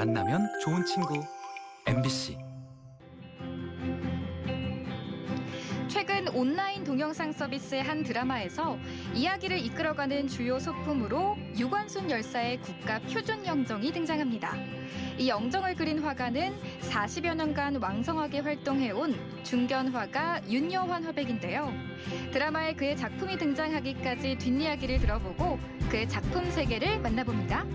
만나면 좋은 친구 MBC. 최근 온라인 동영상 서비스의 한 드라마에서 이야기를 이끌어가는 주요 소품으로 유관순 열사의 국가 표준 영정이 등장합니다. 이 영정을 그린 화가는 40여 년간 왕성하게 활동해온 중견 화가 윤여환 화백인데요. 드라마에 그의 작품이 등장하기까지 뒷이야기를 들어보고 그의 작품 세계를 만나봅니다.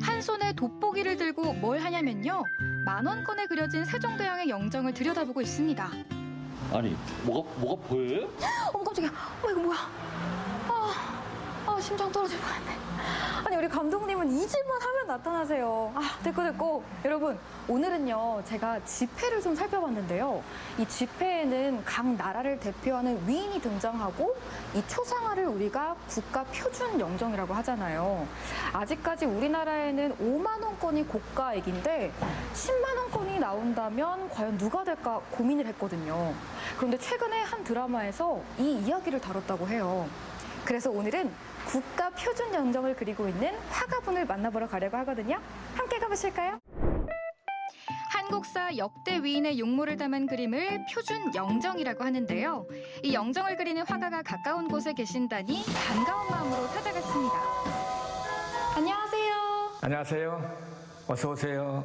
한 손에 돋보기를 들고 뭘 하냐면요. 만원권에 그려진 세종대왕의 영정을 들여다보고 있습니다. 아니 뭐가 보여요? 어머 깜짝이야. 이거 뭐야? 심장 떨어질 뻔했네. 아니 우리 감독님은 이 짓만 하면 나타나세요. 됐고. 여러분 오늘은요 제가 지폐를 좀 살펴봤는데요. 이 지폐에는 각 나라를 대표하는 위인이 등장하고 이 초상화를 우리가 국가 표준 영정이라고 하잖아요. 아직까지 우리나라에는 5만 원권이 고가액인데 10만 원권이 나온다면 과연 누가 될까 고민을 했거든요. 그런데 최근에 한 드라마에서 이 이야기를 다뤘다고 해요. 그래서 오늘은 국가 표준 영정을 그리고 있는 화가분을 만나보러 가려고 하거든요. 함께 가보실까요? 한국사 역대 위인의 용모를 담은 그림을 표준 영정이라고 하는데요. 이 영정을 그리는 화가가 가까운 곳에 계신다니 반가운 마음으로 찾아갔습니다. 안녕하세요. 안녕하세요. 어서 오세요.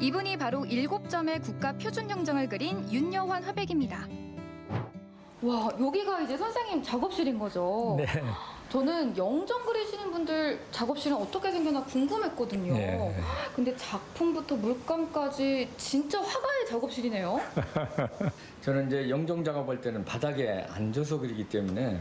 이분이 바로 7점의 국가 표준 영정을 그린 윤여환 화백입니다. 와, 여기가 이제 선생님 작업실인 거죠? 네. 저는 영정 그리시는 분들 작업실은 어떻게 생겨나 궁금했거든요. 네. 근데 작품부터 물감까지 진짜 화가의 작업실이네요. 저는 이제 영정 작업할 때는 바닥에 앉아서 그리기 때문에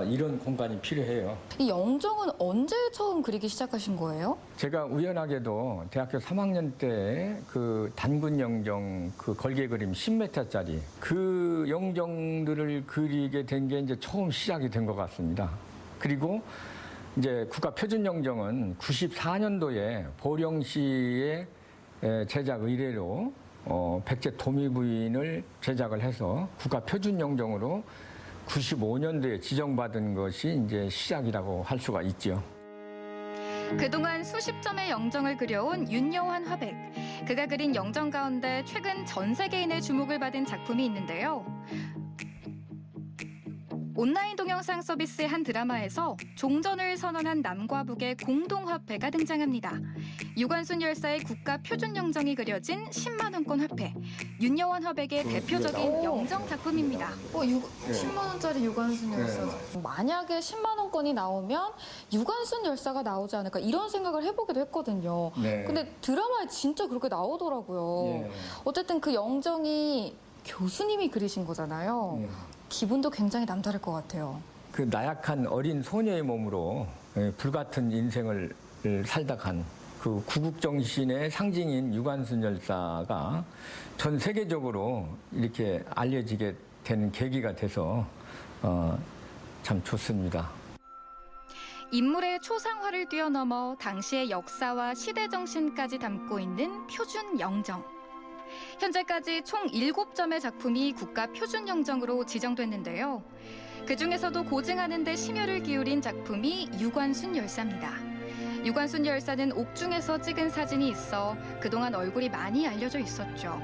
이런 공간이 필요해요. 이 영정은 언제 처음 그리기 시작하신 거예요? 제가 우연하게도 대학교 3학년 때 그 단군 영정 그 걸개 그림 10m짜리 그 영정들을 그리게 된 게 이제 처음 시작이 된 것 같습니다. 그리고 이제 국가 표준 영정은 94년도에 보령시의 제작 의뢰로 백제 도미 부인을 제작을 해서 국가 표준 영정으로 95년도에 지정받은 것이 이제 시작이라고 할 수가 있죠. 그동안 수십 점의 영정을 그려온 윤여환 화백. 그가 그린 영정 가운데 최근 전 세계인의 주목을 받은 작품이 있는데요. 온라인 동영상 서비스의 한 드라마에서 종전을 선언한 남과 북의 공동화폐가 등장합니다. 유관순 열사의 국가 표준 영정이 그려진 10만 원권 화폐. 윤여환 화백의 대표적인 영정 작품입니다. 10만 원짜리 유관순 열사. 만약에 10만 원권이 나오면 유관순 열사가 나오지 않을까 이런 생각을 해보기도 했거든요. 네. 근데 드라마에 진짜 그렇게 나오더라고요. 예. 어쨌든 그 영정이 교수님이 그리신 거잖아요. 기분도 굉장히 남다를 것 같아요. 그 나약한 어린 소녀의 몸으로 불같은 인생을 살다 간 그 구국 정신의 상징인 유관순 열사가 전 세계적으로 이렇게 알려지게 된 계기가 돼서 참 좋습니다. 인물의 초상화를 뛰어넘어 당시의 역사와 시대 정신까지 담고 있는 표준 영정. 현재까지 총 7점의 작품이 국가 표준 영정으로 지정됐는데요. 그중에서도 고증하는 데 심혈을 기울인 작품이 유관순 열사입니다. 유관순 열사는 옥중에서 찍은 사진이 있어 그동안 얼굴이 많이 알려져 있었죠.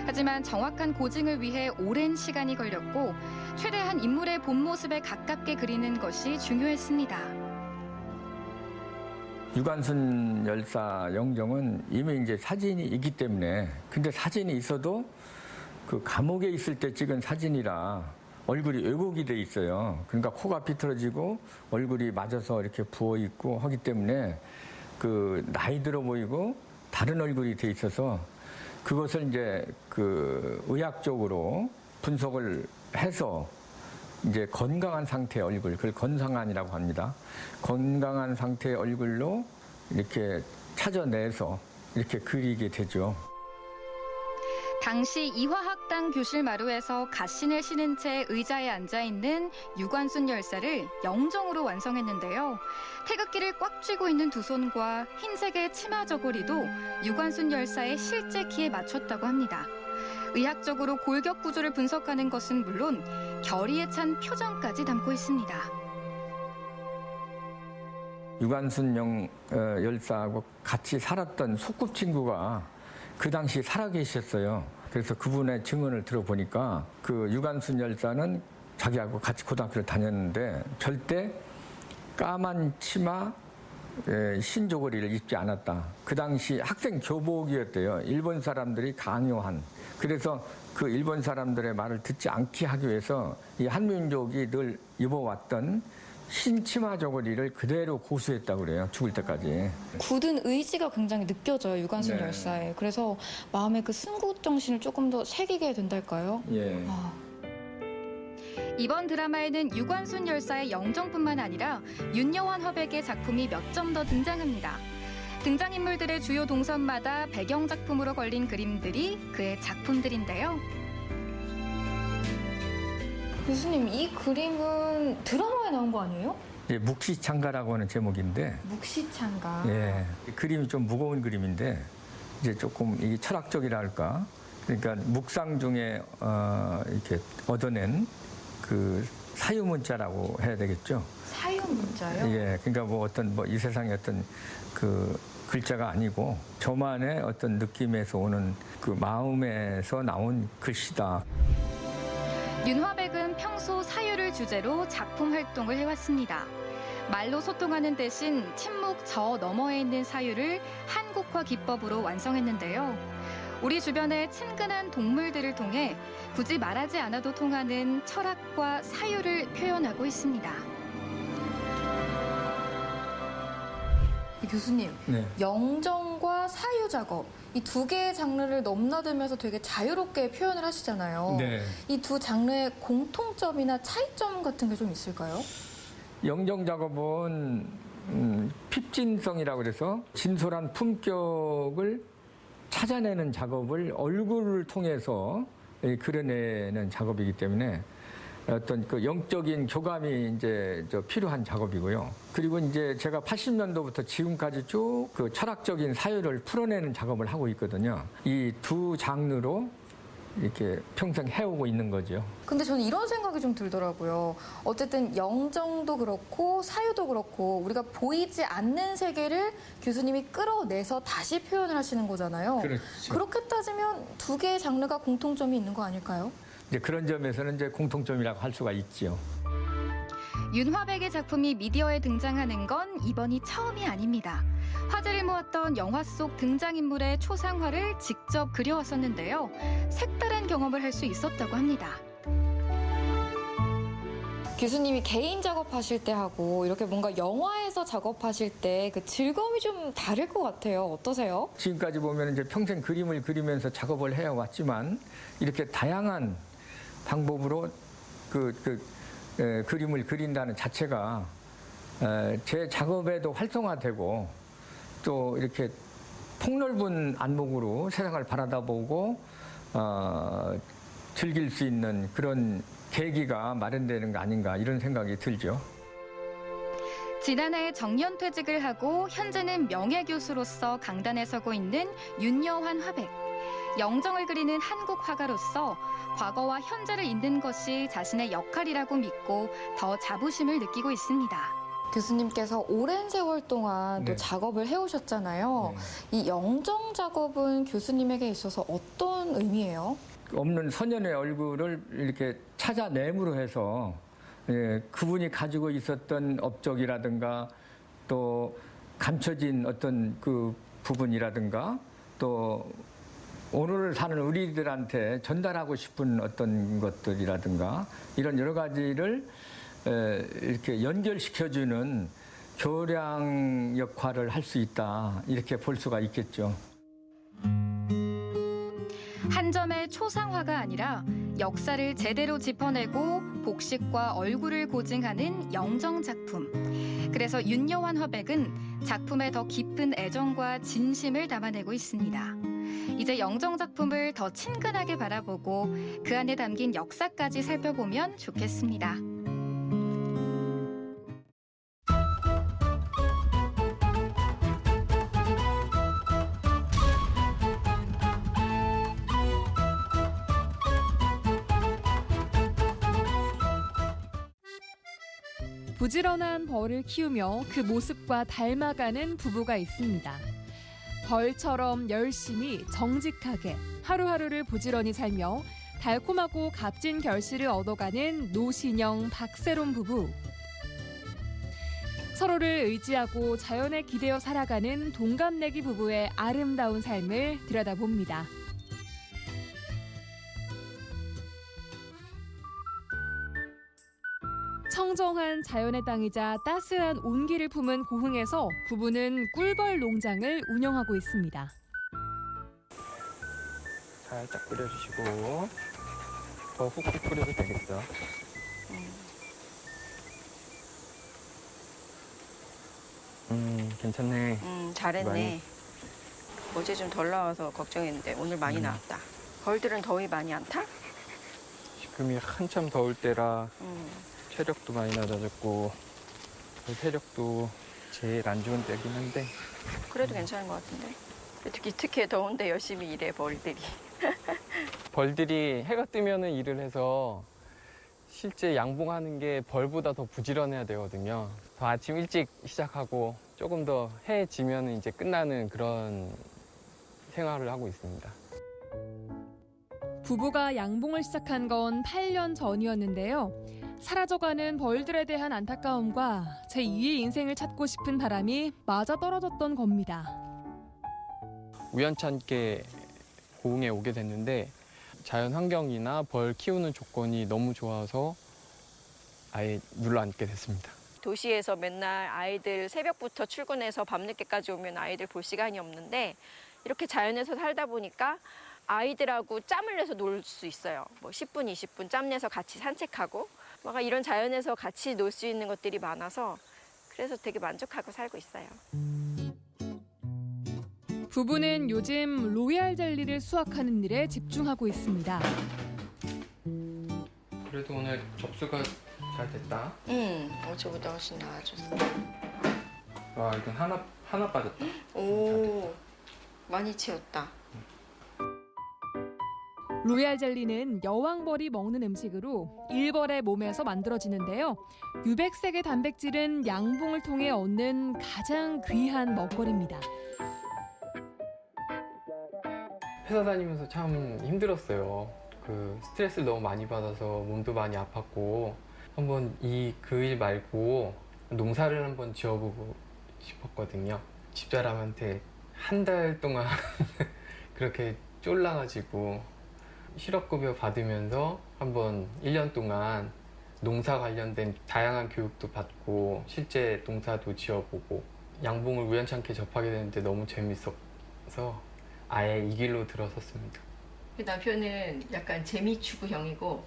하지만 정확한 고증을 위해 오랜 시간이 걸렸고 최대한 인물의 본 모습에 가깝게 그리는 것이 중요했습니다. 유관순 열사 영정은 이미 이제 사진이 있기 때문에 근데 사진이 있어도 그 감옥에 있을 때 찍은 사진이라 얼굴이 왜곡이 돼 있어요. 그러니까 코가 비틀어지고 얼굴이 맞아서 이렇게 부어 있고 하기 때문에 그 나이 들어 보이고 다른 얼굴이 돼 있어서 그것을 이제 그 의학적으로 분석을 해서 이제 건강한 상태의 얼굴, 그걸 건상안이라고 합니다. 건강한 상태의 얼굴로 이렇게 찾아내서 이렇게 그리게 되죠. 당시 이화학당 교실 마루에서 갓신을 신은 채 의자에 앉아있는 유관순 열사를 영정으로 완성했는데요. 태극기를 꽉 쥐고 있는 두 손과 흰색의 치마 저고리도 유관순 열사의 실제 키에 맞췄다고 합니다. 의학적으로 골격 구조를 분석하는 것은 물론 결의에 찬 표정까지 담고 있습니다. 유관순 열사하고 같이 살았던 소꿉친구가 그 당시 살아계셨어요. 그래서 그분의 증언을 들어보니까 그 유관순 열사는 자기하고 같이 고등학교를 다녔는데 절대 까만 치마 흰저고리를 입지 않았다. 그 당시 학생 교복이었대요. 일본 사람들이 강요한. 그래서 그 일본 사람들의 말을 듣지 않게 하기 위해서 이 한민족이 늘 입어왔던 흰 치마 저고리를 그대로 고수했다고 그래요. 죽을 때까지. 굳은 의지가 굉장히 느껴져요, 유관순 네. 열사에. 그래서 마음에 그 승구 정신을 조금 더 새기게 된달까요? 예. 이번 드라마에는 유관순 열사의 영정뿐만 아니라 윤여환 화백의 작품이 몇 점 더 등장합니다. 등장인물들의 주요 동선마다 배경 작품으로 걸린 그림들이 그의 작품들인데요. 교수님, 이 그림은 드라마에 나온 거 아니에요? 예, 묵시창가라고 하는 제목인데, 묵시창가. 예, 그림이 좀 무거운 그림인데 이제 조금 이게 철학적이라 할까. 그러니까 묵상 중에 이렇게 얻어낸 그 사유문자라고 해야 되겠죠. 사유문자요? 예, 그러니까 뭐 어떤 뭐 이 세상의 어떤 그 글자가 아니고 저만의 어떤 느낌에서 오는 그 마음에서 나온 글씨다. 윤화백은 평소 사유를 주제로 작품 활동을 해왔습니다. 말로 소통하는 대신 침묵 저 너머에 있는 사유를 한국화 기법으로 완성했는데요. 우리 주변의 친근한 동물들을 통해 굳이 말하지 않아도 통하는 철학과 사유를 표현하고 있습니다. 교수님, 네. 영정과 사유 작업, 이 두 개의 장르를 넘나들면서 되게 자유롭게 표현을 하시잖아요. 네. 이 두 장르의 공통점이나 차이점 같은 게 좀 있을까요? 영정 작업은 핍진성이라고 그래서 진솔한 품격을 찾아내는 작업을 얼굴을 통해서 그려내는 작업이기 때문에 어떤 그 영적인 교감이 이제 필요한 작업이고요. 그리고 이제 제가 80년도부터 지금까지 쭉 그 철학적인 사유를 풀어내는 작업을 하고 있거든요. 이 두 장르로 이렇게 평생 해오고 있는 거죠. 근데 저는 이런 생각이 좀 들더라고요. 어쨌든 영정도 그렇고 사유도 그렇고 우리가 보이지 않는 세계를 교수님이 끌어내서 다시 표현을 하시는 거잖아요. 그렇죠. 그렇게 따지면 두 개의 장르가 공통점이 있는 거 아닐까요? 이제 그런 점에서는 이제 공통점이라고 할 수가 있죠. 윤화백의 작품이 미디어에 등장하는 건 이번이 처음이 아닙니다. 화제를 모았던 영화 속 등장인물의 초상화를 직접 그려왔었는데요. 색다른 경험을 할 수 있었다고 합니다. 교수님이 개인 작업하실 때 하고 이렇게 뭔가 영화에서 작업하실 때 그 즐거움이 좀 다를 것 같아요. 어떠세요? 지금까지 보면 이제 평생 그림을 그리면서 작업을 해왔지만 이렇게 다양한 방법으로 그림을 그린다는 자체가 제 작업에도 활성화되고 또 이렇게 폭넓은 안목으로 세상을 바라다보고 즐길 수 있는 그런 계기가 마련되는 거 아닌가 이런 생각이 들죠. 지난해 정년퇴직을 하고 현재는 명예교수로서 강단에 서고 있는 윤여환 화백. 영정을 그리는 한국 화가로서 과거와 현재를 잇는 것이 자신의 역할이라고 믿고 더 자부심을 느끼고 있습니다. 교수님께서 오랜 세월 동안 또 네. 작업을 해오셨잖아요. 이 영정 작업은 교수님에게 있어서 어떤 의미예요? 없는 소년의 얼굴을 이렇게 찾아냄으로 해서 그분이 가지고 있었던 업적이라든가 또 감춰진 어떤 그 부분이라든가 또 오늘을 사는 우리들한테 전달하고 싶은 어떤 것들이라든가 이런 여러 가지를 이렇게 연결시켜주는 교량 역할을 할 수 있다 이렇게 볼 수가 있겠죠. 한 점의 초상화가 아니라 역사를 제대로 짚어내고 복식과 얼굴을 고증하는 영정 작품. 그래서 윤여환 화백은 작품에 더 깊은 애정과 진심을 담아내고 있습니다. 이제 영정 작품을 더 친근하게 바라보고 그 안에 담긴 역사까지 살펴보면 좋겠습니다. 부지런한 벌을 키우며 그 모습과 닮아가는 부부가 있습니다. 벌처럼 열심히 정직하게 하루하루를 부지런히 살며 달콤하고 값진 결실을 얻어가는 노신영 박세롬 부부. 서로를 의지하고 자연에 기대어 살아가는 동갑내기 부부의 아름다운 삶을 들여다봅니다. 청정한 자연의 땅이자 따스한 온기를 품은 고흥에서 부부는 꿀벌 농장을 운영하고 있습니다. 살짝 끓여주시고 더 훅훅 끓여도 되겠어. 괜찮네. 잘했네. 많이. 어제 좀 덜 나와서 걱정했는데 오늘 많이 나왔다. 벌들은 더위 많이 안 타? 지금이 한참 더울 때라 체력도 많이 낮아졌고 세력도 제일 안 좋은 때긴 한데 그래도 괜찮은 것 같은데. 특히 더운데 열심히 일해 벌들이. 벌들이 해가 뜨면은 일을 해서 실제 양봉하는 게 벌보다 더 부지런해야 되거든요. 더 아침 일찍 시작하고 조금 더 해 지면은 이제 끝나는 그런 생활을 하고 있습니다. 부부가 양봉을 시작한 건 8년 전이었는데요. 사라져가는 벌들에 대한 안타까움과 제2의 인생을 찾고 싶은 바람이 맞아떨어졌던 겁니다. 우연찮게 고흥에 오게 됐는데 자연 환경이나 벌 키우는 조건이 너무 좋아서 아예 눌러앉게 됐습니다. 도시에서 맨날 아이들 새벽부터 출근해서 밤늦게까지 오면 아이들 볼 시간이 없는데 이렇게 자연에서 살다 보니까 아이들하고 짬을 내서 놀 수 있어요. 뭐 10분, 20분 짬 내서 같이 산책하고 막 이런 자연에서 같이 놀 수 있는 것들이 많아서 그래서 되게 만족하고 살고 있어요. 부부는 요즘 로얄 젤리를 수확하는 일에 집중하고 있습니다. 그래도 오늘 접수가 잘 됐다. 어제보다 훨씬 나아졌어. 와, 이건 하나 빠졌다. 오, 많이 채웠다. 로얄 젤리는 여왕벌이 먹는 음식으로 일벌의 몸에서 만들어지는데요. 유백색의 단백질은 양봉을 통해 얻는 가장 귀한 먹거리입니다. 회사 다니면서 참 힘들었어요. 그 스트레스를 너무 많이 받아서 몸도 많이 아팠고 한번 그 일 말고 농사를 한번 지어보고 싶었거든요. 집사람한테 한 달 동안 그렇게 쫄라가지고 실업급여 받으면서 한번 1년 동안 농사 관련된 다양한 교육도 받고 실제 농사도 지어보고 양봉을 우연찮게 접하게 됐는데 너무 재밌어서 아예 이 길로 들어섰습니다. 남편은 약간 재미 추구형이고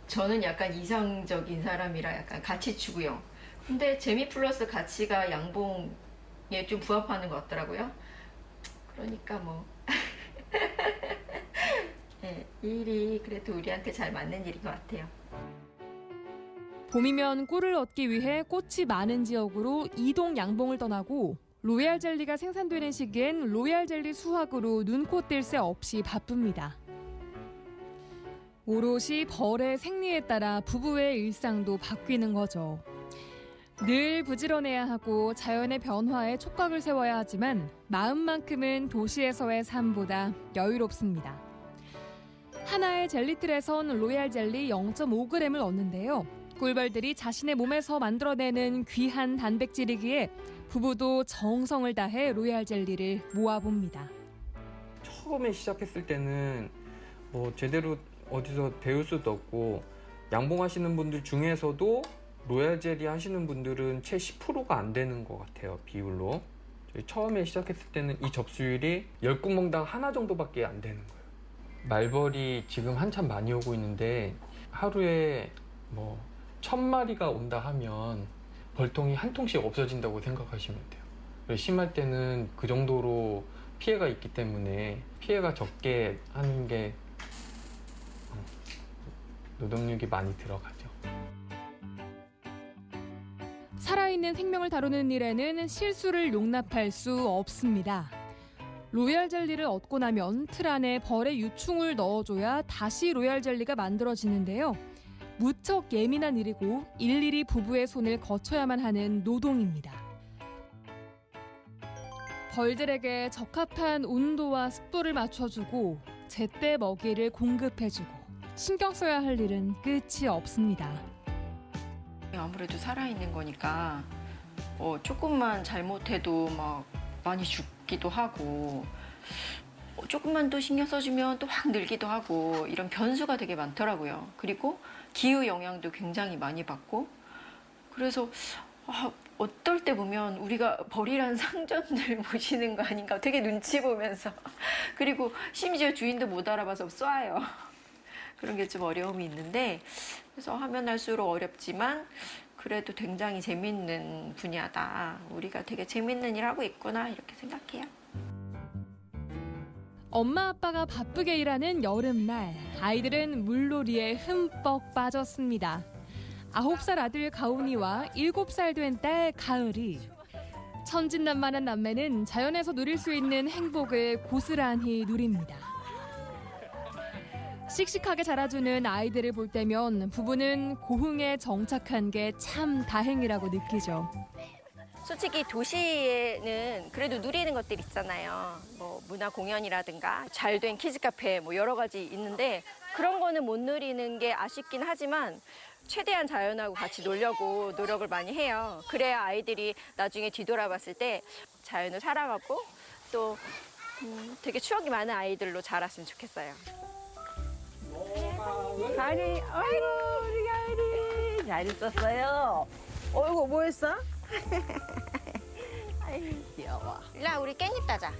저는 약간 이상적인 사람이라 약간 가치 추구형. 근데 재미 플러스 가치가 양봉에 좀 부합하는 것 같더라고요. 그러니까 뭐 네, 이 일이 그래도 우리한테 잘 맞는 일인 것 같아요. 봄이면 꿀을 얻기 위해 꽃이 많은 지역으로 이동 양봉을 떠나고 로얄 젤리가 생산되는 시기엔 로얄 젤리 수확으로 눈코 뜰 새 없이 바쁩니다. 오롯이 벌의 생리에 따라 부부의 일상도 바뀌는 거죠. 늘 부지런해야 하고 자연의 변화에 촉각을 세워야 하지만 마음만큼은 도시에서의 삶보다 여유롭습니다. 하나의 젤리틀에선 로얄 젤리 0.5g을 얻는데요. 꿀벌들이 자신의 몸에서 만들어내는 귀한 단백질이기에 부부도 정성을 다해 로얄 젤리를 모아봅니다. 처음에 시작했을 때는 뭐 제대로 어디서 배울 수도 없고 양봉하시는 분들 중에서도 로얄 젤리 하시는 분들은 채 10%가 안 되는 것 같아요, 비율로. 저희 처음에 시작했을 때는 이 접수율이 10구멍당 하나 정도밖에 안 되는 거예요. 말벌이 지금 한참 많이 오고 있는데 하루에 뭐 1000마리가 온다 하면 벌통이 한 통씩 없어진다고 생각하시면 돼요. 심할 때는 그 정도로 피해가 있기 때문에 피해가 적게 하는 게 노동력이 많이 들어가죠. 살아있는 생명을 다루는 일에는 실수를 용납할 수 없습니다. 로얄 젤리를 얻고 나면 틀 안에 벌의 유충을 넣어줘야 다시 로얄 젤리가 만들어지는데요. 무척 예민한 일이고 일일이 부부의 손을 거쳐야만 하는 노동입니다. 벌들에게 적합한 온도와 습도를 맞춰주고 제때 먹이를 공급해주고 신경 써야 할 일은 끝이 없습니다. 아무래도 살아있는 거니까 조금만 잘못해도 막 많이 죽기도 하고 조금만 더 신경 써주면 또 확 늘기도 하고 이런 변수가 되게 많더라고요. 그리고 기후 영향도 굉장히 많이 받고 그래서 어떨 때 보면 우리가 벌이란 상전들 모시는 거 아닌가 되게 눈치 보면서 그리고 심지어 주인도 못 알아봐서 쏴요. 그런 게 좀 어려움이 있는데 그래서 하면 할수록 어렵지만 그래도 굉장히 재밌는 분야다. 우리가 되게 재밌는 일 하고 있구나 이렇게 생각해요. 엄마 아빠가 바쁘게 일하는 여름날 아이들은 물놀이에 흠뻑 빠졌습니다. 9살 아들 가온이와 7살 된 딸 가을이 천진난만한 남매는 자연에서 누릴 수 있는 행복을 고스란히 누립니다. 씩씩하게 자라주는 아이들을 볼 때면 부부는 고흥에 정착한 게 참 다행이라고 느끼죠. 솔직히 도시에는 그래도 누리는 것들 있잖아요. 뭐 문화 공연이라든가 잘된 키즈 카페 뭐 여러 가지 있는데 그런 거는 못 누리는 게 아쉽긴 하지만 최대한 자연하고 같이 놀려고 노력을 많이 해요. 그래야 아이들이 나중에 뒤돌아봤을 때 자연을 사랑하고 또 되게 추억이 많은 아이들로 자랐으면 좋겠어요. 가을이, 아이고 우리 가을이 잘 있었어요. 어이구 뭐 했어? 아이 귀여워. 일라 우리 깻잎 따자.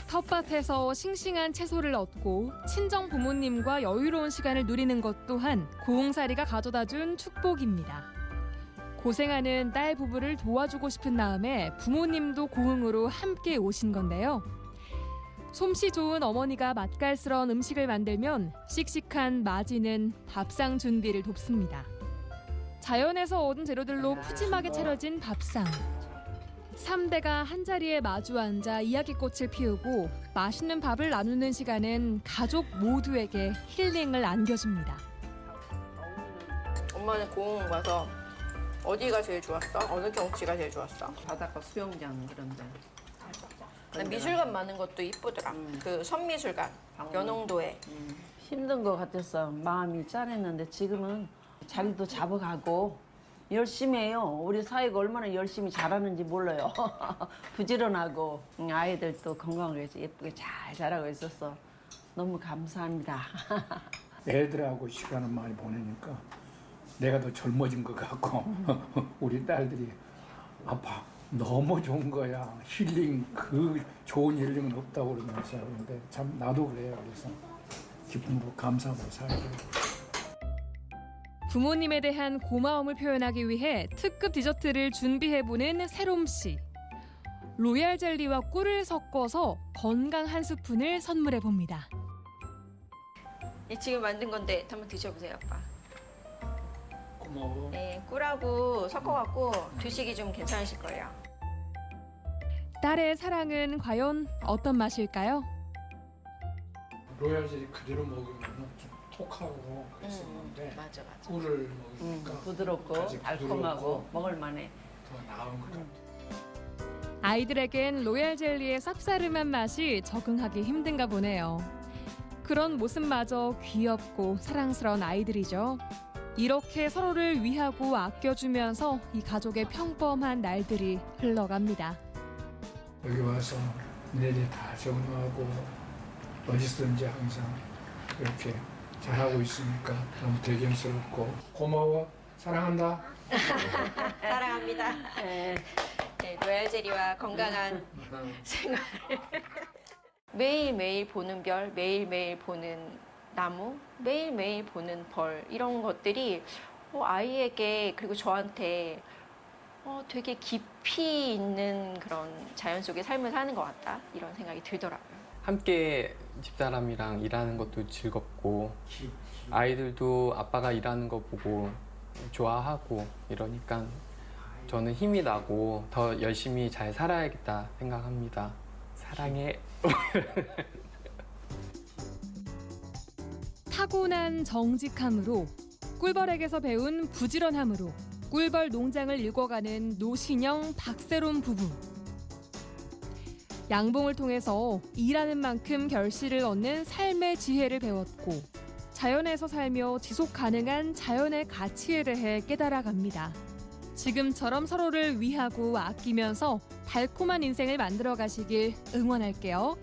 텃밭에서 싱싱한 채소를 얻고 친정 부모님과 여유로운 시간을 누리는 것 또한 고흥살이가 가져다준 축복입니다. 고생하는 딸 부부를 도와주고 싶은 마음에 부모님도 고흥으로 함께 오신 건데요. 솜씨 좋은 어머니가 맛깔스러운 음식을 만들면 씩씩한 마지는 밥상 준비를 돕습니다. 자연에서 얻은 재료들로 푸짐하게 차려진 밥상. 3대가 한자리에 마주 앉아 이야기꽃을 피우고 맛있는 밥을 나누는 시간은 가족 모두에게 힐링을 안겨줍니다. 엄마는 고흥 와서 어디가 제일 좋았어? 어느 경치가 제일 좋았어? 바닷가 수영장 그런데. 난 미술관 많은 것도 이쁘더라. 그 선미술관, 연홍도에. 힘든 것 같았어. 마음이 짠했는데 지금은 자리도 잡아가고 열심히 해요. 우리 사회가 얼마나 열심히 잘하는지 몰라요. 부지런하고 아이들도 건강하게 예쁘게 잘 자라고 있어서 너무 감사합니다. 애들하고 시간을 많이 보내니까 내가 더 젊어진 것 같고 우리 딸들이 아빠 너무 좋은 거야. 힐링 그 좋은 힐링은 없다고 그러면서 그런데 참 나도 그래요. 그래서 기쁨으로 감사하고 살아요. 부모님에 대한 고마움을 표현하기 위해 특급 디저트를 준비해보는 새롬 씨. 로얄 젤리와 꿀을 섞어서 건강 한 스푼을 선물해봅니다. 지금 만든 건데 한번 드셔보세요, 아빠. 고마워. 네, 꿀하고 섞어갖고 드시기 좀 괜찮으실 거예요. 딸의 사랑은 과연 어떤 맛일까요? 로얄젤리 그대로 먹으면 좀 톡하고 그랬었는데 맞아. 꿀을 먹으니까 부드럽고 아직 달콤하고 먹을만해. 더 나은 것 같아요. 아이들에겐 로얄 젤리의 쌉싸름한 맛이 적응하기 힘든가 보네요. 그런 모습마저 귀엽고 사랑스러운 아이들이죠. 이렇게 서로를 위하고 아껴주면서 이 가족의 평범한 날들이 흘러갑니다. 여기 와서 내일 다 적응하고 어디서든지 항상 이렇게 잘하고 있으니까 너무 대견스럽고 고마워. 사랑한다. 사랑합니다. 네, 로얄젤리와 건강한 생활. 매일매일 보는 별, 매일매일 보는 나무, 매일매일 보는 벌 이런 것들이 아이에게 그리고 저한테 되게 깊이 있는 그런 자연 속의 삶을 사는 것 같다 이런 생각이 들더라고요. 함께 집사람이랑 일하는 것도 즐겁고 아이들도 아빠가 일하는 거 보고 좋아하고 이러니까 저는 힘이 나고 더 열심히 잘 살아야겠다 생각합니다. 사랑해. 타고난 정직함으로 꿀벌에게서 배운 부지런함으로 꿀벌 농장을 일궈가는 노신영, 박세롬 부부. 양봉을 통해서 일하는 만큼 결실을 얻는 삶의 지혜를 배웠고 자연에서 살며 지속 가능한 자연의 가치에 대해 깨달아갑니다. 지금처럼 서로를 위하고 아끼면서 달콤한 인생을 만들어 가시길 응원할게요.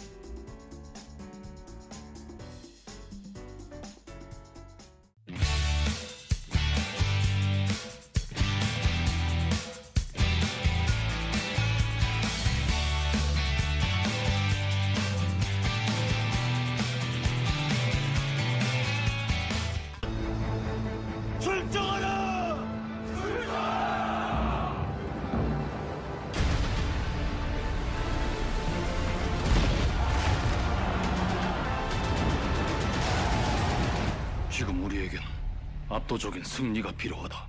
지금 우리에겐 압도적인 승리가 필요하다.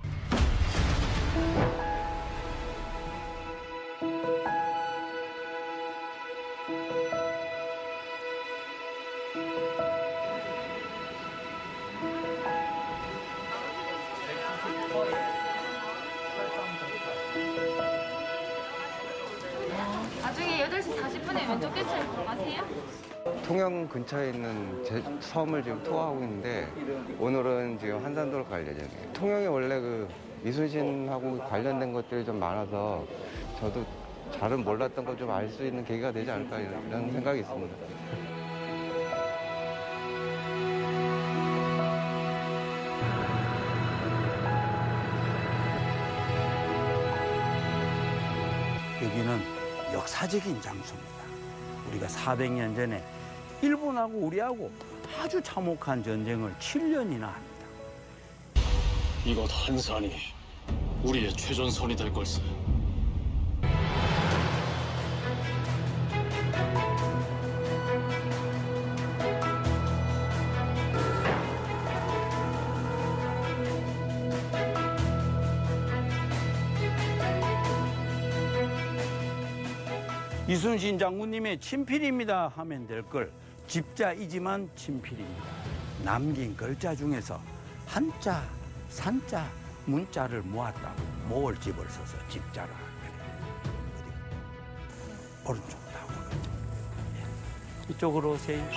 나중에 8시 40분에 왼쪽 끝을 가세요? 통영 근처에 있는 섬을 지금 투어하고 있는데 오늘은 지금 한산도를 갈 예정이에요. 통영에 원래 그 이순신하고 관련된 것들이 좀 많아서 저도 잘은 몰랐던 걸 좀 알 수 있는 계기가 되지 않을까 이런 생각이 있습니다. 여기는 역사적인 장소입니다. 우리가 400년 전에 일본하고 우리하고 아주 참혹한 전쟁을 7년이나 합니다. 이곳 한산이 우리의 최전선이 될 걸세. 이순신 장군님의 친필입니다 하면 될 걸 집자이지만 친필입니다. 남긴 글자 중에서 한자, 산자, 문자를 모았다고 모을집을 써서 집자라 그래요. 오른쪽 다 오른쪽. 이쪽으로 오세요.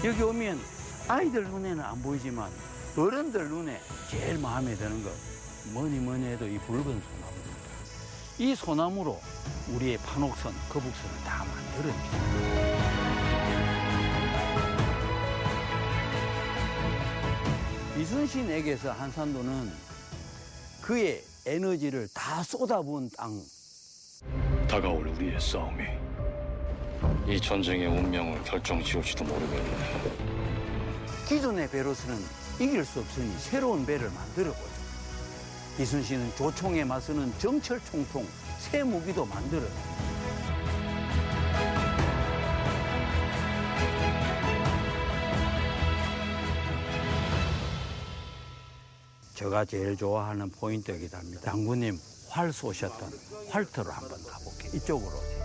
여기 오면 아이들 눈에는 안 보이지만 어른들 눈에 제일 마음에 드는 거 뭐니 해도 이 붉은 소나무입니다. 이 소나무로 우리의 판옥선, 거북선을 다 만들었죠. 이순신에게서 한산도는 그의 에너지를 다 쏟아부은 땅. 다가올 우리의 싸움이 이 전쟁의 운명을 결정지을지도 모르겠네. 기존의 배로서는 이길 수 없으니 새로운 배를 만들어보죠. 이순신은 조총에 맞서는 정철총통 새 무기도 만들어요. 제가 제일 좋아하는 포인트이기도 합니다. 장군님 활 쏘셨던 활터로 한번 가볼게요. 이쪽으로 오세요.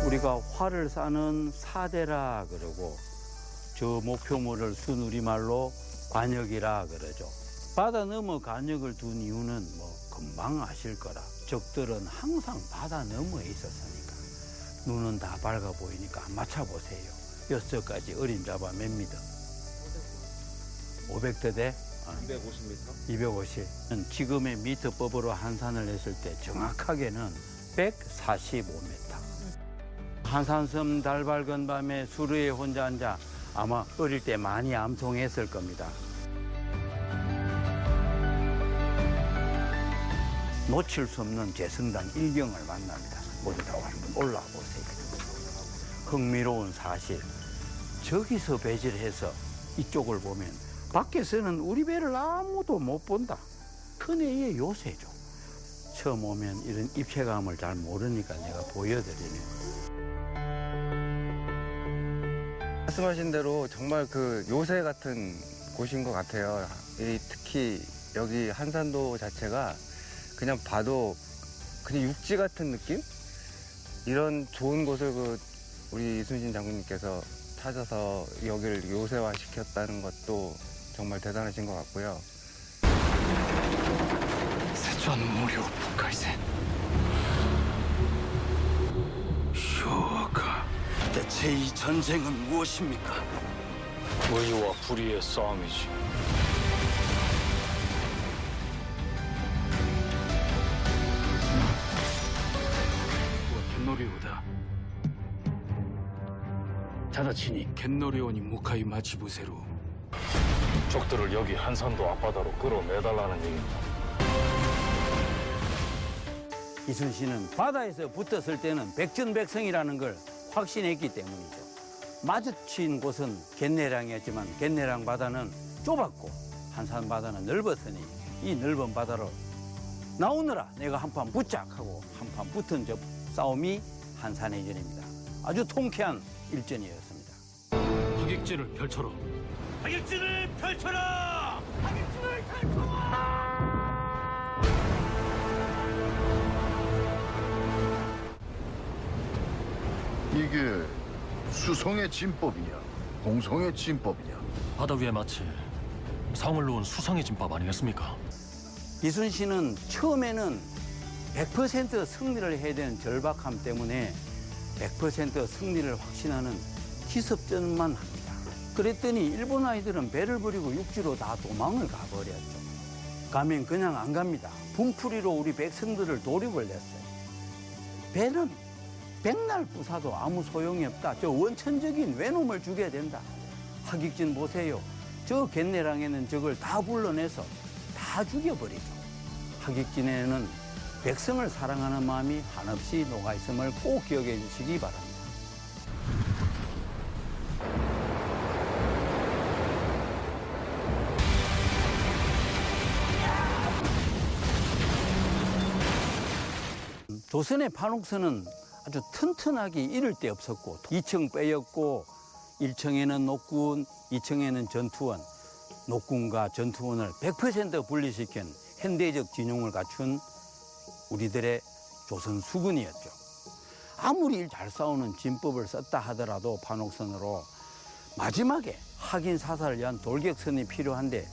우리가 활을 쏴는 사대라 그러고 저 목표물을 순우리말로 관역이라 그러죠. 바다 너머 관역을 둔 이유는 뭐 금방 아실 거라. 적들은 항상 바다 너머에 있었으니까 눈은 다 밝아 보이니까 맞춰보세요. 6가지 어림잡아 몇 미터? 500대대? 250m? 250. 지금의 미터법으로 한산을 했을 때 정확하게는 145m. 한산섬 달 밝은 밤에 수루에 혼자 앉아 아마 어릴 때 많이 암송했을 겁니다. 놓칠 수 없는 제성당 일경을 만납니다. 모두 다 한번 올라와 보세요. 흥미로운 사실, 저기서 배질해서 이쪽을 보면 밖에서는 우리 배를 아무도 못 본다. 큰애의 요새죠. 처음 오면 이런 입체감을 잘 모르니까 내가 보여드리네요. 말씀하신 대로 정말 그 요새 같은 곳인 것 같아요. 특히 여기 한산도 자체가 그냥 봐도 그냥 육지 같은 느낌? 이런 좋은 곳을 우리 이순신 장군님께서 찾아서 여기를 요새화 시켰다는 것도 정말 대단하신 것 같고요. 세존 무료 북한세 쇼가 대체 이 전쟁은 무엇입니까? 의와 불의의 싸움이지. 겐노리오다. 자다치니 겐노리오니 무카이 마치부세로. 적들을 여기 한산도 앞바다로 끌어내달라는 얘기입니다. 이순신은 바다에서 붙었을 때는 백전백승이라는 걸 확신했기 때문이죠. 마주친 곳은 갯내량이었지만 갯내량 바다는 좁았고 한산 바다는 넓었으니 이 넓은 바다로 나오느라 내가 한판 붙자하고 한판 붙은 싸움이 한산해전입니다. 아주 통쾌한 일전이었습니다. 하객진을 펼쳐라. 하객진을 펼쳐라. 하객진을 펼쳐라. 이게 수성의 진법이냐, 공성의 진법이냐? 바다 위에 마치 성을 놓은 수성의 진법 아니겠습니까? 이순신은 처음에는 100% 승리를 해야 되는 절박함 때문에 100% 승리를 확신하는 기습전만 합니다. 그랬더니 일본 아이들은 배를 버리고 육지로 다 도망을 가버렸죠. 가면 그냥 안 갑니다. 분풀이로 우리 백성들을 도륙을 냈어요. 배는 백날 부사도 아무 소용이 없다. 저 원천적인 외놈을 죽여야 된다. 하객진 보세요. 저 갯내랑에는 저걸 다 불러내서 다 죽여버리죠. 하객진에는 백성을 사랑하는 마음이 한없이 녹아있음을 꼭 기억해 주시기 바랍니다. 조선의 판옥선은 아주 튼튼하게 이를 데 없었고 2층 빼였고 1층에는 녹군, 2층에는 전투원, 녹군과 전투원을 100% 분리시킨 현대적 진용을 갖춘 우리들의 조선 수군이었죠. 아무리 잘 싸우는 진법을 썼다 하더라도 판옥선으로 마지막에 확인 사살을 위한 돌격선이 필요한데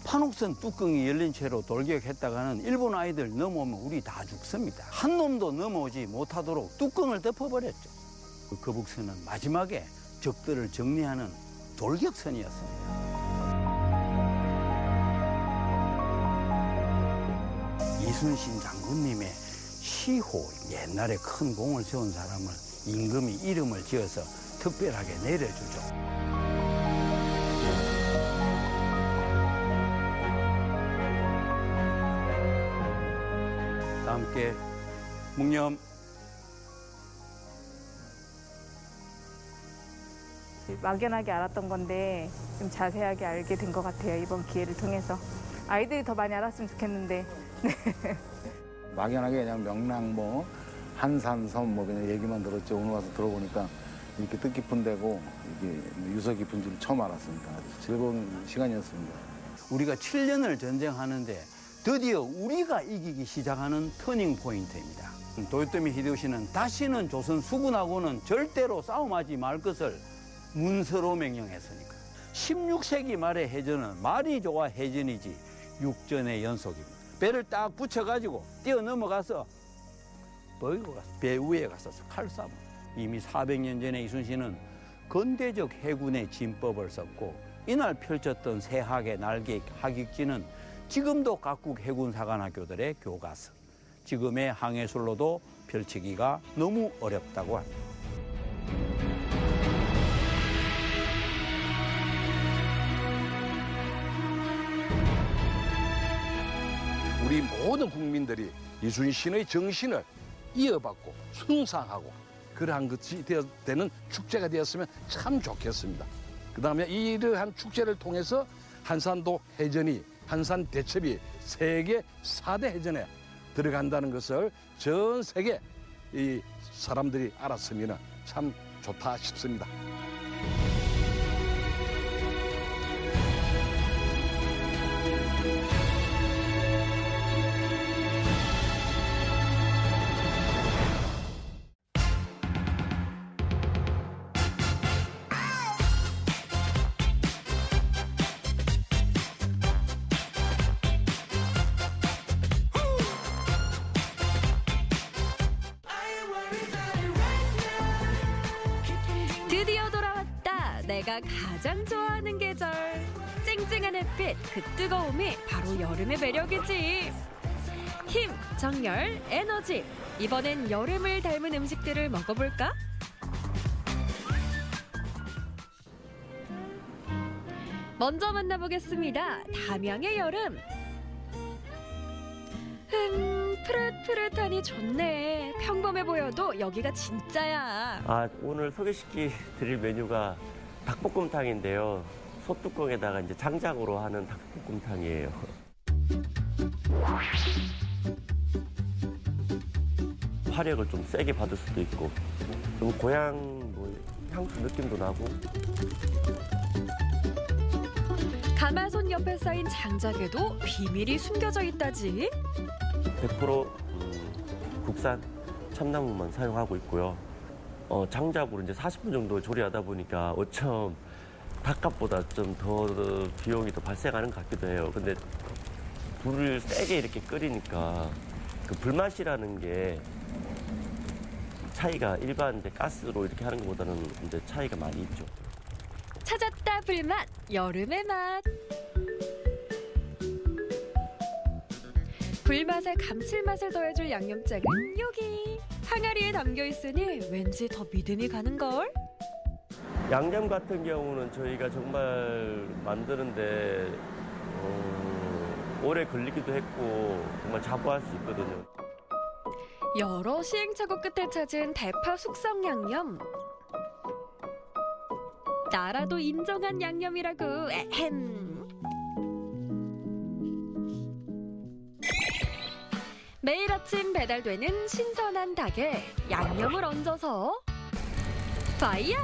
판옥선 뚜껑이 열린 채로 돌격했다가는 일본 아이들 넘어오면 우리 다 죽습니다. 한 놈도 넘어오지 못하도록 뚜껑을 덮어버렸죠. 그 거북선은 마지막에 적들을 정리하는 돌격선이었습니다. 이순신 장군님의 시호, 옛날에 큰 공을 세운 사람을 임금이 이름을 지어서 특별하게 내려주죠. 다 함께 묵념. 막연하게 알았던 건데 좀 자세하게 알게 된 것 같아요. 이번 기회를 통해서. 아이들이 더 많이 알았으면 좋겠는데. 막연하게 그냥 명랑 뭐 한산섬 뭐 그냥 얘기만 들었죠. 오늘 와서 들어보니까 이렇게 뜻깊은 데고 이게 유서 깊은 줄 처음 알았습니다. 아주 즐거운 시간이었습니다. 우리가 7년을 전쟁하는데 드디어 우리가 이기기 시작하는 터닝 포인트입니다. 도요토미 히데요시는 다시는 조선 수군하고는 절대로 싸움하지 말 것을 문서로 명령했으니까. 16세기 말의 해전은 말이 좋아 해전이지 육전의 연속입니다. 배를 딱 붙여가지고 뛰어 넘어가서 배 위에 가서 칼 쏴. 이미 400년 전에 이순신은 근대적 해군의 진법을 썼고 이날 펼쳤던 새학의 날개 하객진은 지금도 각국 해군사관학교들의 교과서, 지금의 항해술로도 펼치기가 너무 어렵다고 합니다. 우리 모든 국민들이 이순신의 정신을 이어받고 숭상하고 그러한 것이 되는 축제가 되었으면 참 좋겠습니다. 그다음에 이러한 축제를 통해서 한산도 해전이 한산 대첩이 세계 4대 해전에 들어간다는 것을 전 세계 이 사람들이 알았으면 참 좋다 싶습니다. 드디어 돌아왔다. 내가 가장 좋아하는 계절. 쨍쨍한 햇빛, 그 뜨거움이 바로 여름의 매력이지. 힘, 정열, 에너지. 이번엔 여름을 닮은 음식들을 먹어볼까? 먼저 만나보겠습니다. 담양의 여름. 푸릇푸릇하니 좋네. 평범해 보여도 여기가 진짜야. 오늘 소개시켜 드릴 메뉴가 닭볶음탕인데요. 소뚜껑에다가 이제 장작으로 하는 닭볶음탕이에요. 화력을 좀 세게 받을 수도 있고, 좀 고향 향수 느낌도 나고. 가마솥 옆에 쌓인 장작에도 비밀이 숨겨져 있다지. 100% 국산 참나무만 사용하고 있고요. 장작으로 이제 40분 정도 조리하다 보니까 어쩜 닭값보다 좀 더 비용이 더 발생하는 것 같기도 해요. 근데 불을 세게 이렇게 끓이니까 그 불맛이라는 게 차이가 일반 이제 가스로 이렇게 하는 것보다는 이제 차이가 많이 있죠. 찾았다 불맛, 여름의 맛. 불맛에 감칠맛을 더해줄 양념장은 여기. 항아리에 담겨 있으니 왠지 더 믿음이 가는걸? 양념 같은 경우는 저희가 정말 만드는데 오래 걸리기도 했고 정말 자부할 수 있거든요. 여러 시행착오 끝에 찾은 대파 숙성 양념. 나라도 인정한 양념이라고. 에헴. 매일 아침 배달되는 신선한 닭에 양념을 얹어서 파이어!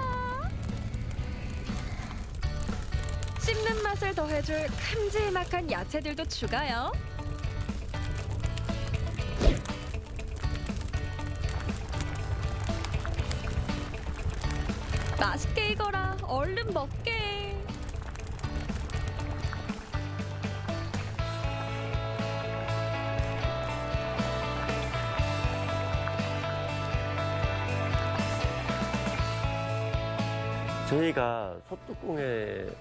씹는 맛을 더해줄 큼지막한 야채들도 추가요. 맛있게 익어라. 얼른 먹게. 저희가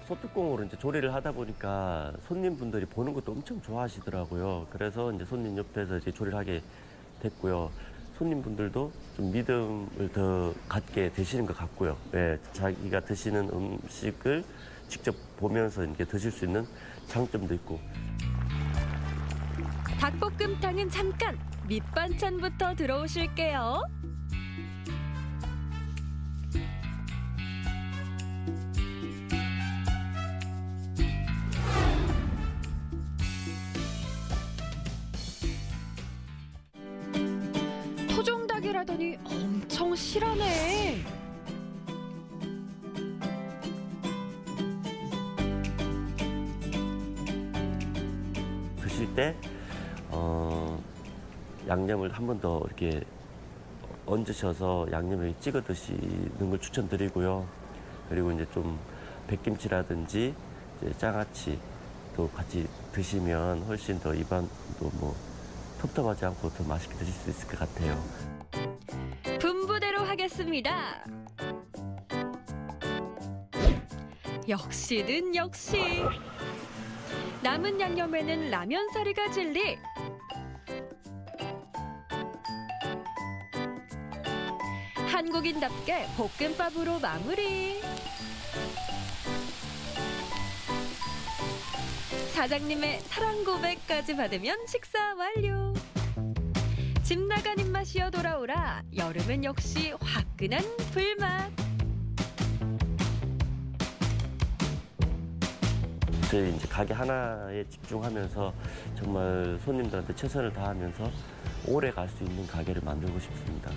소뚜껑으로 이제 조리를 하다 보니까 손님분들이 보는 것도 엄청 좋아하시더라고요. 그래서 이제 손님 옆에서 이제 조리를 하게 됐고요. 손님분들도 좀 믿음을 더 갖게 되시는 것 같고요. 네, 자기가 드시는 음식을 직접 보면서 이렇게 드실 수 있는 장점도 있고. 닭볶음탕은 잠깐 밑반찬부터 들어오실게요. 토종닭이라더니 엄청 실하네. 드실 때 양념을 한 번 더 이렇게 얹으셔서 양념에 찍어 드시는 걸 추천드리고요. 그리고 이제 좀 백김치라든지 이제 장아찌도 같이 드시면 훨씬 더 입안도 텁텁하지 않고 더 맛있게 드실 수 있을 것 같아요. 분부대로 하겠습니다. 역시는 역시. 남은 양념에는 라면 사리가 진리. 한국인답게 볶음밥으로 마무리. 사장님의 사랑 고백까지 받으면 식사 완료. 집 나간 입맛이여 돌아오라. 여름은 역시 화끈한 불맛. 저희 이제 가게 하나에 집중하면서 정말 손님들한테 최선을 다하면서 오래 갈 수 있는 가게를 만들고 싶습니다.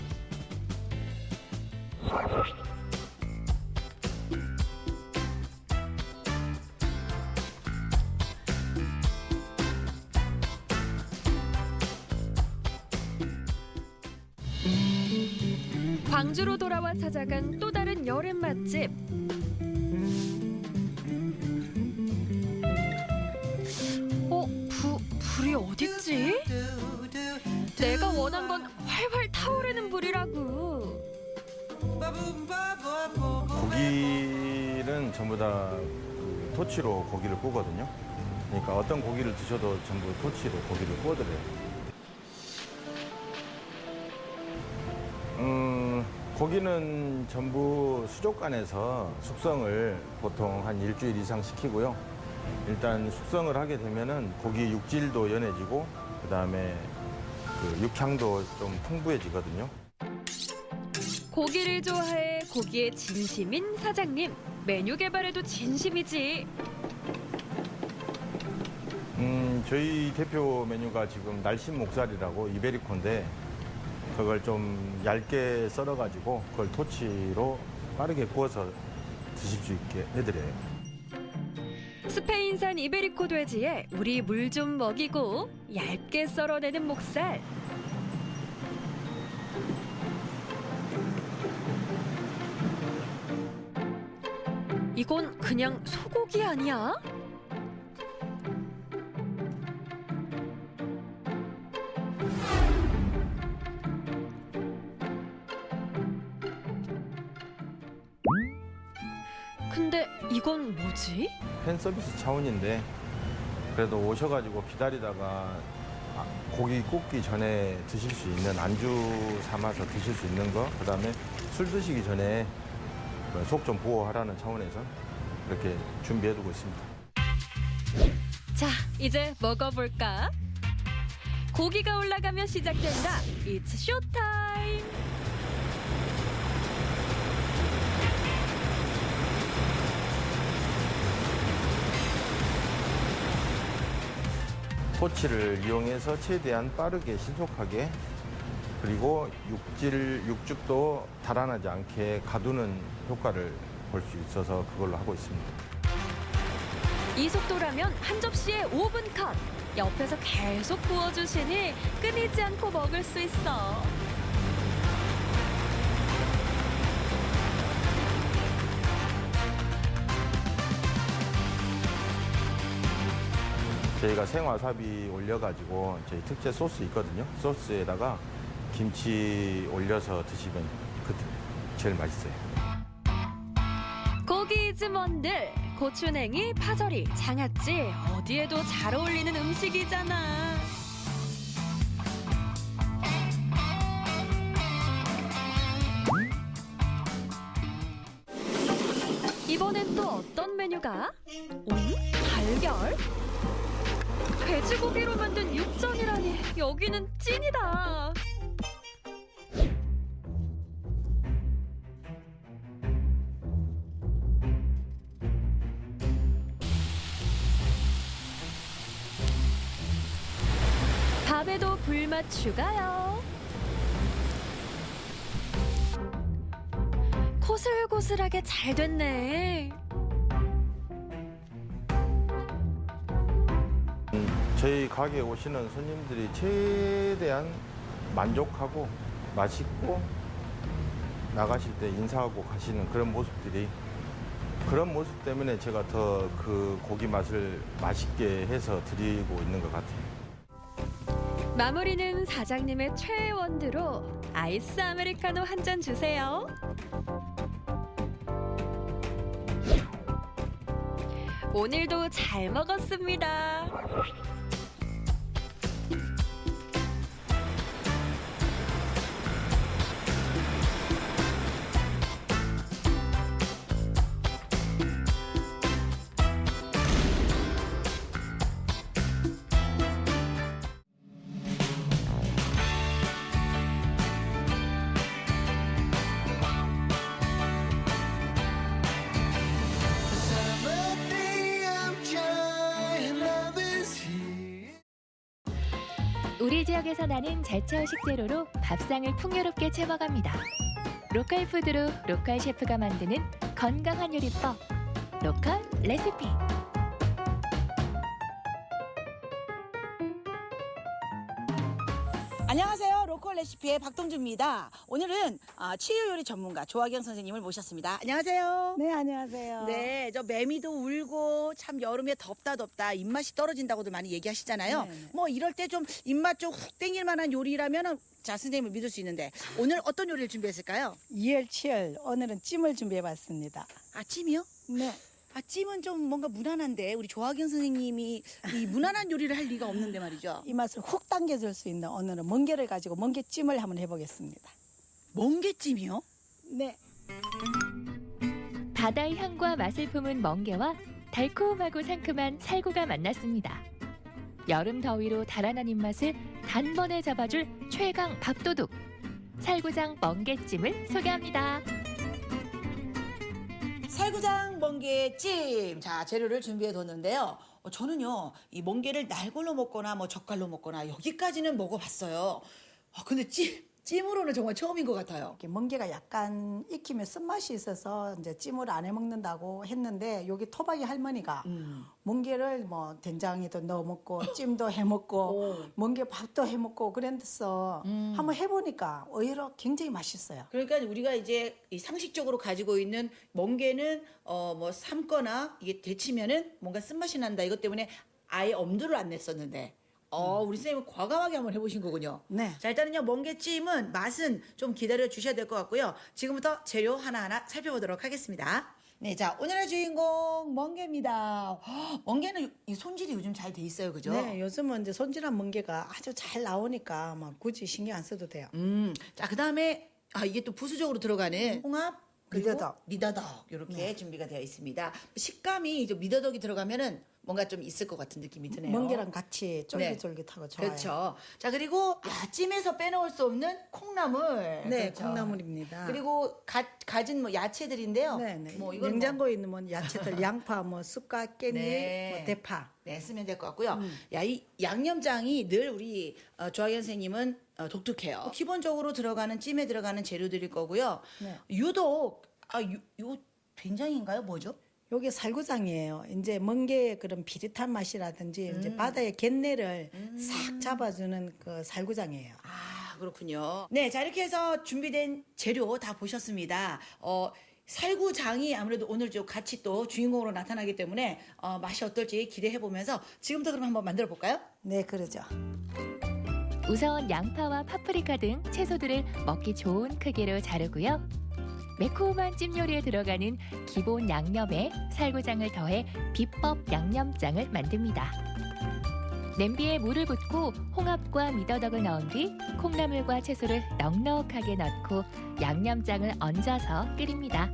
광주로 돌아와 찾아간 또 다른 여름 맛집. 불이 어딨지? 내가 원한 건 활활 타오르는 불이라고. 고기는 전부 다 그 토치로 고기를 구거든요. 그러니까 어떤 고기를 드셔도 전부 토치로 고기를 구워드려요. 고기는 전부 수족관에서 숙성을 보통 한 일주일 이상 시키고요. 일단 숙성을 하게 되면은 고기 육질도 연해지고 그다음에 그 육향도 좀 풍부해지거든요. 고기를 좋아해 고기에 진심인 사장님. 메뉴 개발에도 진심이지. 저희 대표 메뉴가 지금 날씬 목살이라고 이베리코인데 그걸 좀 얇게 썰어가지고 그걸 토치로 빠르게 구워서 드실 수 있게 해드려요. 스페인산 이베리코 돼지에 우리 물 좀 먹이고 얇게 썰어내는 목살. 이건 그냥 소고기 아니야? 근데 이건 뭐지? 팬 서비스 차원인데 그래도 오셔가지고 기다리다가 고기 굽기 전에 드실 수 있는 안주 삼아서 드실 수 있는 거, 그다음에 술 드시기 전에 속 좀 보호하라는 차원에서 이렇게 준비해두고 있습니다. 자, 이제 먹어볼까? 고기가 올라가면 시작된다. It's 쇼타임! 토치를 이용해서 최대한 빠르게 신속하게 그리고 육즙도 달아나지 않게 가두는 효과를 볼 수 있어서 그걸로 하고 있습니다. 이 속도라면 한 접시에 5분 컷! 옆에서 계속 구워주시니 끊이지 않고 먹을 수 있어. 저희가 생와사비 올려가지고 저희 특제 소스 있거든요. 소스에다가 김치 올려서 드시면 그때 제일 맛있어요. 고기즈먼들, 고추냉이, 파절이, 장아찌 어디에도 잘 어울리는 음식이잖아. 이번엔 또 어떤 메뉴가? 달걀? 돼지고기로 만든 육전이라니 여기는 찐이다. 밥에도 불맛 추가요. 고슬고슬하게 잘 됐네. 저희 가게에 오시는 손님들이 최대한 만족하고 맛있고 나가실 때 인사하고 가시는 그런 모습들이, 그런 모습 때문에 제가 더 그 고기 맛을 맛있게 해서 드리고 있는 것 같아요. 마무리는 사장님의 최애 원두로 아이스 아메리카노 한 잔 주세요. 오늘도 잘 먹었습니다. 우리 지역에서 나는 제철 식재료로 밥상을 풍요롭게 채워갑니다. 로컬 푸드로 로컬 셰프가 만드는 건강한 요리법, 로컬 레시피. 안녕하세요. 로컬 먹을 레시피의 박동주입니다. 오늘은 치유 요리 전문가 조화경 선생님을 모셨습니다. 안녕하세요. 네, 안녕하세요. 네, 저 매미도 울고 참 여름에 덥다 입맛이 떨어진다고도 많이 얘기하시잖아요. 네네. 뭐 이럴 때 좀 입맛 좀 훅 땡길 만한 요리라면 자 선생님을 믿을 수 있는데 오늘 어떤 요리를 준비했을까요? 이열치열 오늘은 찜을 준비해봤습니다. 아, 찜이요? 네. 아, 찜은 좀 뭔가 무난한데 우리 조화경 선생님이 이 무난한 요리를 할 리가 없는데 말이죠. 이 맛을 훅 당겨줄 수 있는 오늘은 멍게를 가지고 멍게찜을 한번 해보겠습니다. 멍게찜이요? 네. 바다의 향과 맛을 품은 멍게와 달콤하고 상큼한 살구가 만났습니다. 여름 더위로 달아난 입맛을 단번에 잡아줄 최강 밥도둑 살구장 멍게찜을 소개합니다. 살구장 멍게찜. 자, 재료를 준비해 뒀는데요. 저는요, 이 멍게를 날골로 먹거나 뭐 젓갈로 먹거나 여기까지는 먹어봤어요. 근데 찜으로는 정말 처음인 것 같아요. 이렇게 멍게가 약간 익히면 쓴맛이 있어서 이제 찜을 안 해 먹는다고 했는데 여기 토박이 할머니가 멍게를 뭐 된장에도 넣어 먹고 찜도 해 먹고 멍게 밥도 해 먹고 그랬어. 한번 해보니까 의외로 굉장히 맛있어요. 그러니까 우리가 이제 이 상식적으로 가지고 있는 멍게는 뭐 삶거나 이게 데치면은 뭔가 쓴맛이 난다. 이것 때문에 아예 엄두를 안 냈었는데. 우리 선생님은 과감하게 한번 해보신 거군요. 네. 자, 일단은요, 멍게찜은 맛은 좀 기다려 주셔야 될 것 같고요. 지금부터 재료 하나하나 살펴보도록 하겠습니다. 네, 자, 오늘의 주인공 멍게입니다. 멍게는 이 손질이 요즘 잘 돼 있어요, 그죠? 네, 요즘은 이제 손질한 멍게가 아주 잘 나오니까 막 굳이 신경 안 써도 돼요. 자, 그 다음에 이게 또 부수적으로 들어가는 홍합, 미더덕. 미더덕 이렇게 준비가 되어 있습니다. 식감이 이제 미더덕이 들어가면은 뭔가 좀 있을 것 같은 느낌이 드네요. 멍게랑 같이 쫄깃쫄깃하고 좋아요. 그렇죠. 자, 그리고 찜에서 빼놓을 수 없는 콩나물. 네, 그렇죠. 콩나물입니다. 그리고 가진 뭐 야채들인데요. 네, 네. 뭐 이건 냉장고에 있는 뭐 야채들 양파, 뭐 쑥갓, 깻잎, 네. 뭐 대파. 네, 쓰면 될 것 같고요. 이 양념장이 늘 우리 조화경 선생님은 독특해요. 기본적으로 들어가는 찜에 들어가는 재료들일 거고요. 네. 유독 요 된장인가요? 뭐죠? 요게 살구장이에요. 이제 멍게의 그런 비릿한 맛이라든지 이제 바다의 갯내를 싹 잡아주는 그 살구장이에요. 아, 그렇군요. 네, 자, 이렇게 해서 준비된 재료 다 보셨습니다. 살구장이 아무래도 오늘 좀 같이 또 주인공으로 나타나기 때문에 맛이 어떨지 기대해 보면서 지금부터 그럼 한번 만들어 볼까요? 네, 그러죠. 우선 양파와 파프리카 등 채소들을 먹기 좋은 크기로 자르고요. 매콤한 찜 요리에 들어가는 기본 양념에 살구장을 더해 비법 양념장을 만듭니다. 냄비에 물을 붓고 홍합과 미더덕을 넣은 뒤 콩나물과 채소를 넉넉하게 넣고 양념장을 얹어서 끓입니다.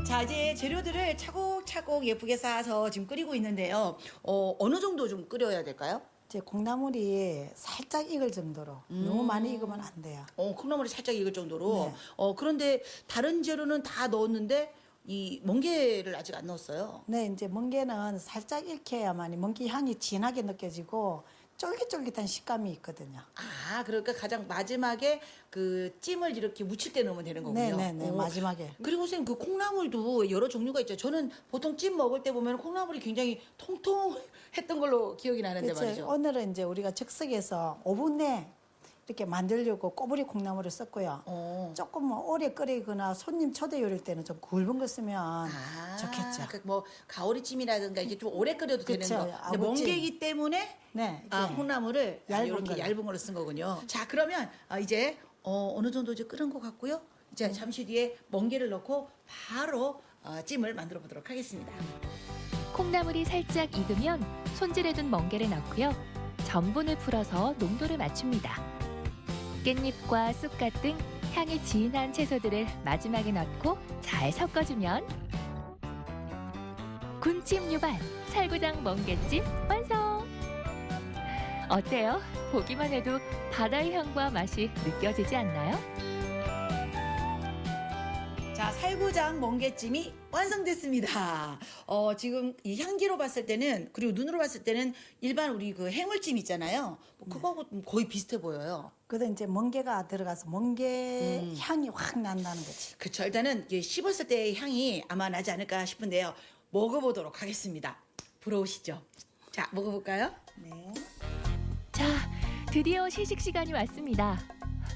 자, 이제 재료들을 차곡차곡 예쁘게 쌓아서 지금 끓이고 있는데요. 어느 정도 좀 끓여야 될까요? 이제 콩나물이 살짝 익을 정도로 너무 많이 익으면 안 돼요. 콩나물이 살짝 익을 정도로. 네. 그런데 다른 재료는 다 넣었는데 이 멍게를 아직 안 넣었어요. 네, 이제 멍게는 살짝 익혀야만이 멍게 향이 진하게 느껴지고 쫄깃쫄깃한 식감이 있거든요. 아, 그러니까 가장 마지막에 그 찜을 이렇게 무칠 때 넣으면 되는 거군요. 네, 마지막에. 그리고 선생님 그 콩나물도 여러 종류가 있죠. 저는 보통 찜 먹을 때 보면 콩나물이 굉장히 통통했던 걸로 기억이 나는데 그렇죠. 말이죠. 오늘은 이제 우리가 즉석에서 5분 내에 이렇게 만들려고 꼬부리 콩나물을 썼고요. 조금 뭐 오래 끓이거나 손님 초대 요리일 때는 좀 굵은 거 쓰면 좋겠죠. 뭐 가오리찜이라든가 이게 좀 오래 끓여도 되는 그쵸, 거. 근데 아구찜. 멍게이기 때문에 네, 콩나물을 얇은 이렇게 걸로. 얇은 걸로 쓴 거군요. 자, 그러면 이제 어느 정도 이제 끓은 것 같고요. 이제 잠시 뒤에 멍게를 넣고 바로 찜을 만들어 보도록 하겠습니다. 콩나물이 살짝 익으면 손질해둔 멍게를 넣고요. 전분을 풀어서 농도를 맞춥니다. 깻잎과 쑥갓 등 향이 진한 채소들을 마지막에 넣고 잘 섞어주면 군침 유발 살구장 멍게찜 완성! 어때요? 보기만 해도 바다의 향과 맛이 느껴지지 않나요? 자, 살구장 멍게찜이 완성됐습니다. 지금 이 향기로 봤을 때는 그리고 눈으로 봤을 때는 일반 우리 그 해물찜 있잖아요. 그거하고 거의 비슷해 보여요. 그래도 이제 멍게가 들어가서 멍게 향이 확 난다는 거지. 그렇죠. 일단은 이게 씹었을 때의 향이 아마 나지 않을까 싶은데요. 먹어보도록 하겠습니다. 부러우시죠? 자, 먹어볼까요? 네. 자, 드디어 시식 시간이 왔습니다.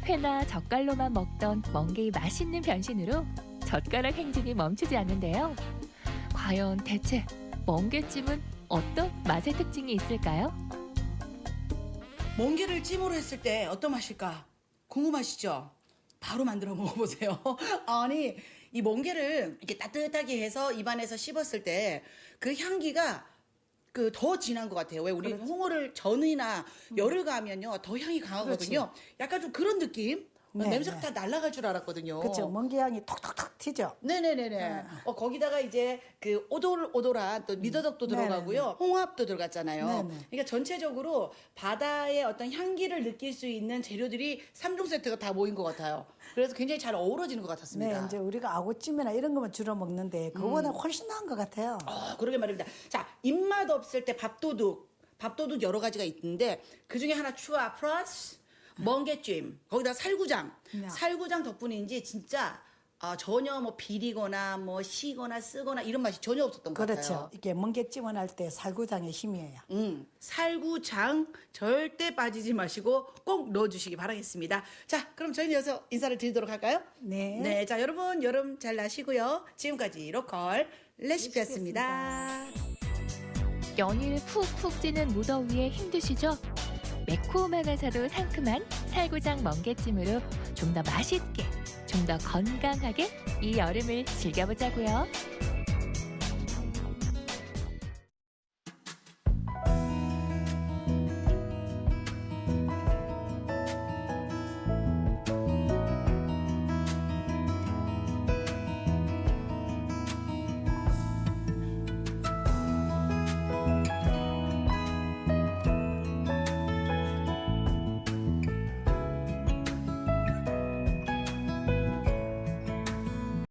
회나 젓갈로만 먹던 멍게의 맛있는 변신으로 젓가락 행진이 멈추지 않는데요. 과연 대체 멍게찜은 어떤 맛의 특징이 있을까요? 멍게를 찜으로 했을 때 어떤 맛일까? 궁금하시죠? 바로 만들어 먹어보세요. 아니, 이 멍게를 이렇게 따뜻하게 해서 입안에서 씹었을 때 그 향기가 더 진한 것 같아요. 왜 우리 홍어를 전이나 열을 가하면요 더 향이 강하거든요. 약간 좀 그런 느낌? 네, 냄새가 네. 다 날아갈 줄 알았거든요. 그렇죠. 멍게 향이 톡톡톡 튀죠. 네네네네. 거기다가 이제 그 오돌오돌한 또 미더덕도 들어가고요. 네네네. 홍합도 들어갔잖아요. 네네. 그러니까 전체적으로 바다의 어떤 향기를 느낄 수 있는 재료들이 3종 세트가 다 모인 것 같아요. 그래서 굉장히 잘 어우러지는 것 같았습니다. 네, 이제 우리가 아구찜이나 이런 거만 주로 먹는데 그거보다 훨씬 나은 것 같아요. 그러게 말입니다. 자, 입맛 없을 때 밥도둑 여러 가지가 있는데 그 중에 하나 추가 플러스 멍게찜, 거기다 살구장. 네. 살구장 덕분인지 진짜 전혀 뭐 비리거나 뭐 시거나 쓰거나 이런 맛이 전혀 없었던 것 그렇죠. 같아요. 이게 멍게찜을 할 때 살구장의 힘이에요. 살구장 절대 빠지지 마시고 꼭 넣어주시기 바라겠습니다. 자, 그럼 저희는 여기서 인사를 드리도록 할까요? 네. 네, 자 여러분 여름 잘 나시고요. 지금까지 로컬 레시피였습니다. 연일 푹푹 찌는 무더위에 힘드시죠? 매콤하면서도 상큼한 살구장 멍게찜으로 좀 더 맛있게, 좀 더 건강하게 이 여름을 즐겨보자고요.